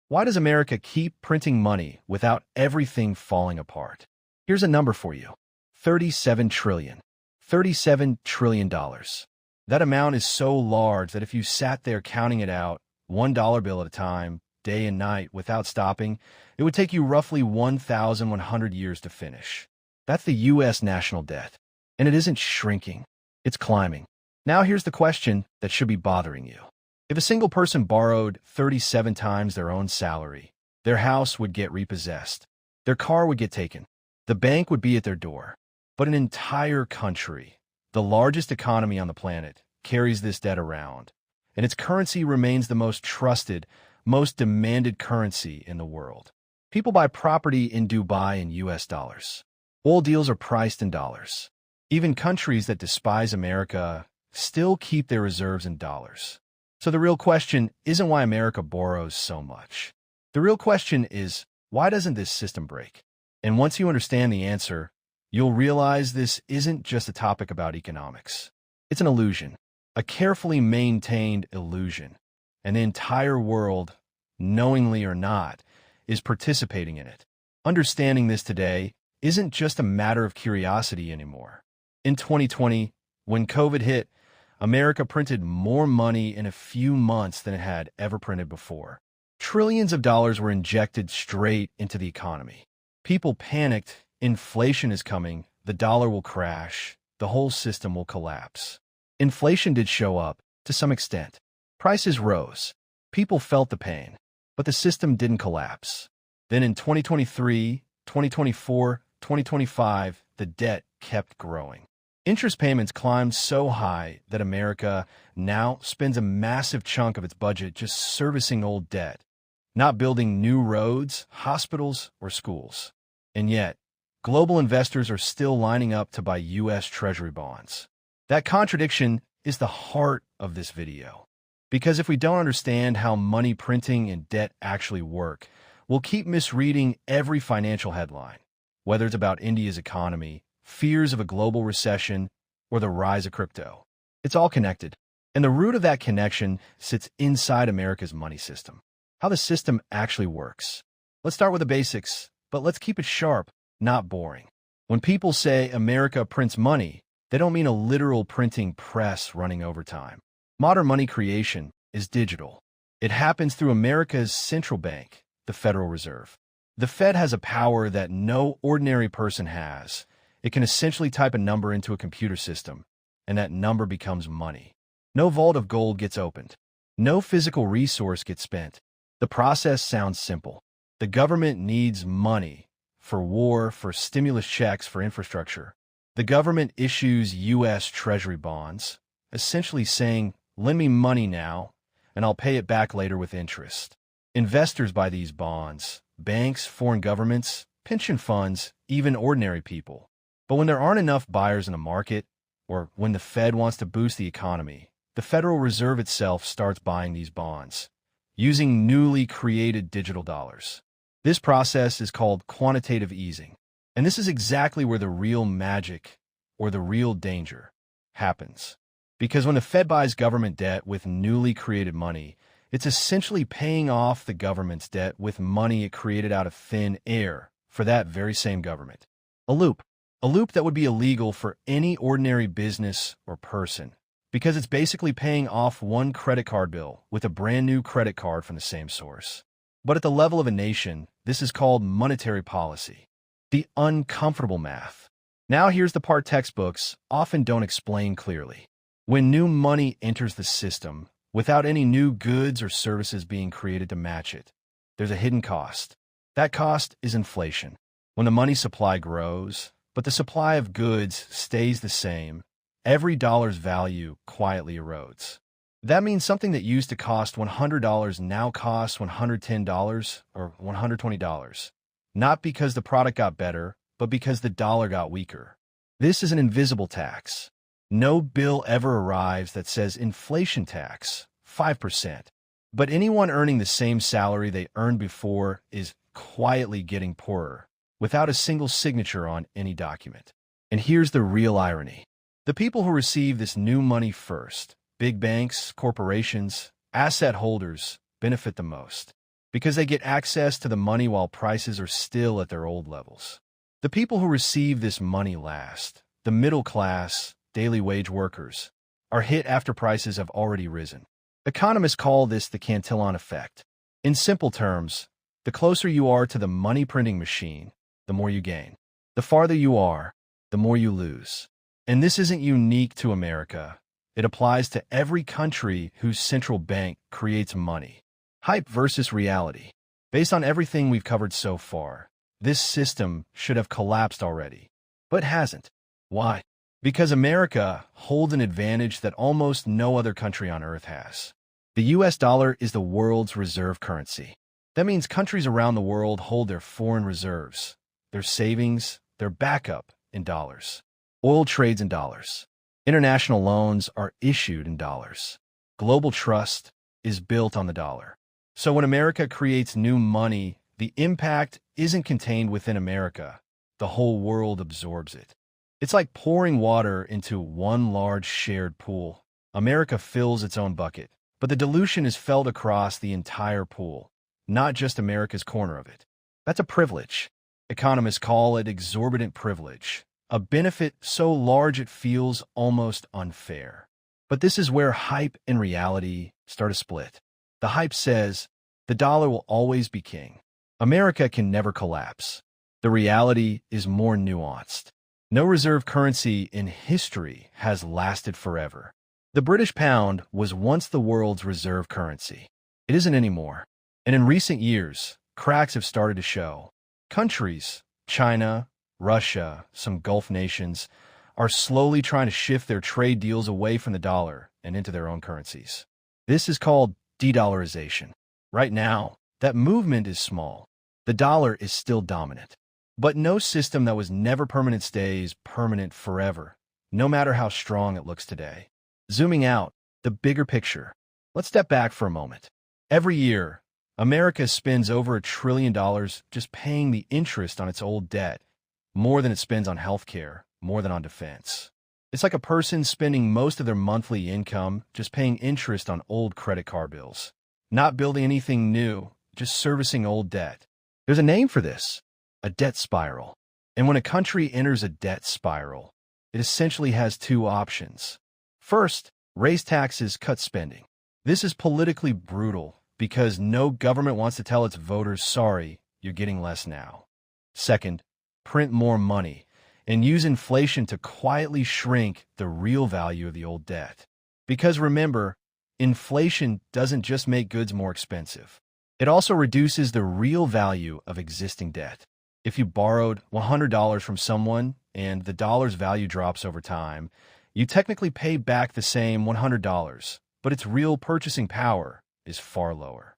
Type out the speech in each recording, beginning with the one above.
Why does America keep printing money without everything falling apart? Here's a number for you. 37 trillion. $37 trillion. That amount is so large that if you sat there counting it out, $1 bill at a time, day and night, without stopping, it would take you roughly 1,100 years to finish. That's the U.S. national debt. And it isn't shrinking. It's climbing. Now here's the question that should be bothering you. If a single person borrowed 37 times their own salary, their house would get repossessed. Their car would get taken. The bank would be at their door. But an entire country, the largest economy on the planet, carries this debt around. And its currency remains the most trusted, most demanded currency in the world. People buy property in Dubai in US dollars. Oil deals are priced in dollars. Even countries that despise America still keep their reserves in dollars. So the real question isn't why America borrows so much. The real question is, why doesn't this system break? And once you understand the answer, you'll realize this isn't just a topic about economics. It's an illusion, a carefully maintained illusion. And the entire world, knowingly or not, is participating in it. Understanding this today isn't just a matter of curiosity anymore. In 2020, when COVID hit, America printed more money in a few months than it had ever printed before. Trillions of dollars were injected straight into the economy. People panicked, inflation is coming, the dollar will crash, the whole system will collapse. Inflation did show up, to some extent. Prices rose. People felt the pain, but the system didn't collapse. Then in 2023, 2024, 2025, the debt kept growing. Interest payments climbed so high that America now spends a massive chunk of its budget just servicing old debt, not building new roads, hospitals, or schools. And yet, global investors are still lining up to buy U.S. Treasury bonds. That contradiction is the heart of this video. Because if we don't understand how money printing and debt actually work, we'll keep misreading every financial headline, whether it's about India's economy, fears of a global recession, or the rise of crypto. It's all connected. And the root of that connection sits inside America's money system. How the system actually works. Let's start with the basics, but let's keep it sharp, not boring. When people say America prints money, they don't mean a literal printing press running overtime. Modern money creation is digital. It happens through America's central bank, the Federal Reserve. The Fed has a power that no ordinary person has. It can essentially type a number into a computer system, and that number becomes money. No vault of gold gets opened. No physical resource gets spent. The process sounds simple. The government needs money for war, for stimulus checks, for infrastructure. The government issues U.S. Treasury bonds, essentially saying, lend me money now, and I'll pay it back later with interest. Investors buy these bonds, banks, foreign governments, pension funds, even ordinary people. But when there aren't enough buyers in a market, or when the Fed wants to boost the economy, the Federal Reserve itself starts buying these bonds, using newly created digital dollars. This process is called quantitative easing. And this is exactly where the real magic, or the real danger, happens. Because when the Fed buys government debt with newly created money, it's essentially paying off the government's debt with money it created out of thin air for that very same government. A loop that would be illegal for any ordinary business or person, because it's basically paying off one credit card bill with a brand new credit card from the same source. But at the level of a nation, this is called monetary policy, the uncomfortable math. Now here's the part textbooks often don't explain clearly. When new money enters the system, without any new goods or services being created to match it, there's a hidden cost. That cost is inflation. When the money supply grows, but the supply of goods stays the same, every dollar's value quietly erodes. That means something that used to cost $100 now costs $110 or $120. Not because the product got better, but because the dollar got weaker. This is an invisible tax. No bill ever arrives that says inflation tax, 5%. But anyone earning the same salary they earned before is quietly getting poorer, without a single signature on any document. And here's the real irony. The people who receive this new money first, big banks, corporations, asset holders, benefit the most. because they get access to the money while prices are still at their old levels. The people who receive this money last, the middle class, daily wage workers, are hit after prices have already risen. Economists call this the Cantillon effect. In simple terms, the closer you are to the money printing machine, the more you gain. The farther you are, the more you lose. And this isn't unique to America. It applies to every country whose central bank creates money. Hype versus reality. Based on everything we've covered so far, this system should have collapsed already, but hasn't. Why? Because America holds an advantage that almost no other country on earth has. The US dollar is the world's reserve currency. That means countries around the world hold their foreign reserves, their savings, their backup in dollars. Oil trades in dollars. International loans are issued in dollars. Global trust is built on the dollar. So when America creates new money, the impact isn't contained within America. The whole world absorbs it. It's like pouring water into one large shared pool. America fills its own bucket, but the dilution is felt across the entire pool, not just America's corner of it. That's a privilege. Economists call it exorbitant privilege, a benefit so large it feels almost unfair. But this is where hype and reality start to split. The hype says the dollar will always be king. America can never collapse. The reality is more nuanced. No reserve currency in history has lasted forever. The British pound was once the world's reserve currency. It isn't anymore. And in recent years, cracks have started to show. Countries, China, Russia, some Gulf nations, are slowly trying to shift their trade deals away from the dollar and into their own currencies. This is called de-dollarization. Right now, that movement is small. The dollar is still dominant. But no system that was never permanent stays permanent forever, no matter how strong it looks today. Zooming out, the bigger picture. Let's step back for a moment. Every year, America spends over $1 trillion just paying the interest on its old debt, more than it spends on healthcare, more than on defense. It's like a person spending most of their monthly income just paying interest on old credit card bills, not building anything new, just servicing old debt. There's a name for this. A debt spiral. And when a country enters a debt spiral, it essentially has two options. First, raise taxes, cut spending. This is politically brutal because no government wants to tell its voters, sorry, you're getting less now. Second, print more money and use inflation to quietly shrink the real value of the old debt. Because remember, inflation doesn't just make goods more expensive. It also reduces the real value of existing debt. If you borrowed $100 from someone and the dollar's value drops over time, you technically pay back the same $100, but its real purchasing power is far lower.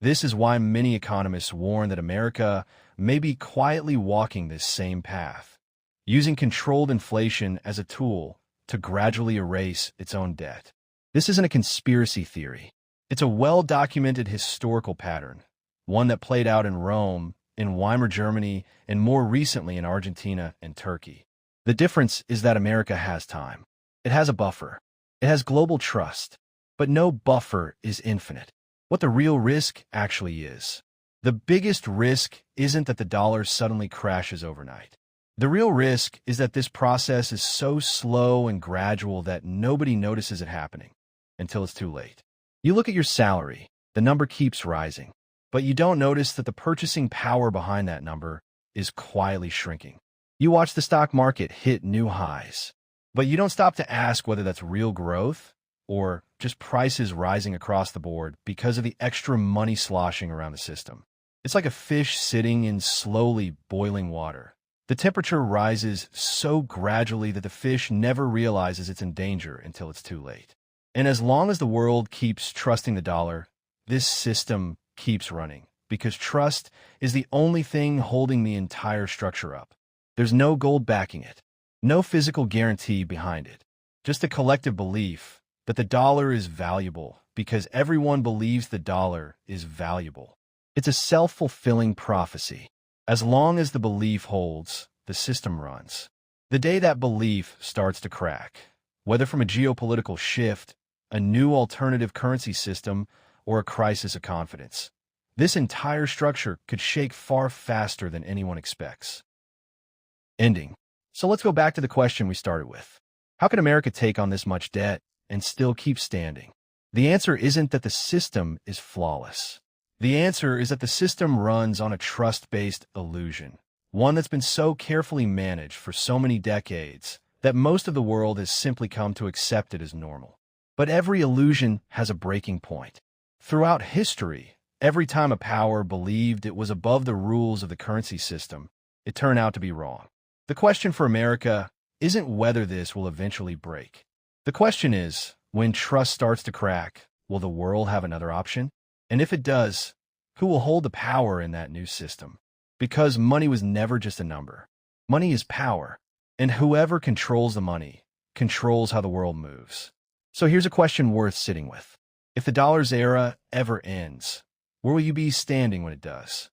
This is why many economists warn that America may be quietly walking this same path, using controlled inflation as a tool to gradually erase its own debt. This isn't a conspiracy theory. It's a well-documented historical pattern, one that played out in Rome, in Weimar Germany, and more recently in Argentina and Turkey. The difference is that America has time. It has a buffer. It has global trust. But no buffer is infinite. What the real risk actually is. The biggest risk isn't that the dollar suddenly crashes overnight. The real risk is that this process is so slow and gradual that nobody notices it happening until it's too late. You look at your salary, the number keeps rising. But you don't notice that the purchasing power behind that number is quietly shrinking. You watch the stock market hit new highs, but you don't stop to ask whether that's real growth or just prices rising across the board because of the extra money sloshing around the system. It's like a fish sitting in slowly boiling water. The temperature rises so gradually that the fish never realizes it's in danger until it's too late. And as long as the world keeps trusting the dollar, this system keeps running, because trust is the only thing holding the entire structure up. There's no gold backing it, no physical guarantee behind it, just a collective belief that the dollar is valuable because everyone believes the dollar is valuable. It's a self-fulfilling prophecy. As long as the belief holds, the system runs. The day that belief starts to crack, whether from a geopolitical shift, a new alternative currency system, or a crisis of confidence, This entire structure could shake far faster than anyone expects. Ending. So let's go back to the question we started with. How can America take on this much debt and still keep standing? The answer isn't that the system is flawless. The answer is that the system runs on a trust-based illusion, one that's been so carefully managed for so many decades that most of the world has simply come to accept it as normal. But every illusion has a breaking point. Throughout history, every time a power believed it was above the rules of the currency system, it turned out to be wrong. The question for America isn't whether this will eventually break. The question is, when trust starts to crack, will the world have another option? And if it does, who will hold the power in that new system? Because money was never just a number. Money is power, and whoever controls the money controls how the world moves. So here's a question worth sitting with. If the dollar's era ever ends, where will you be standing when it does?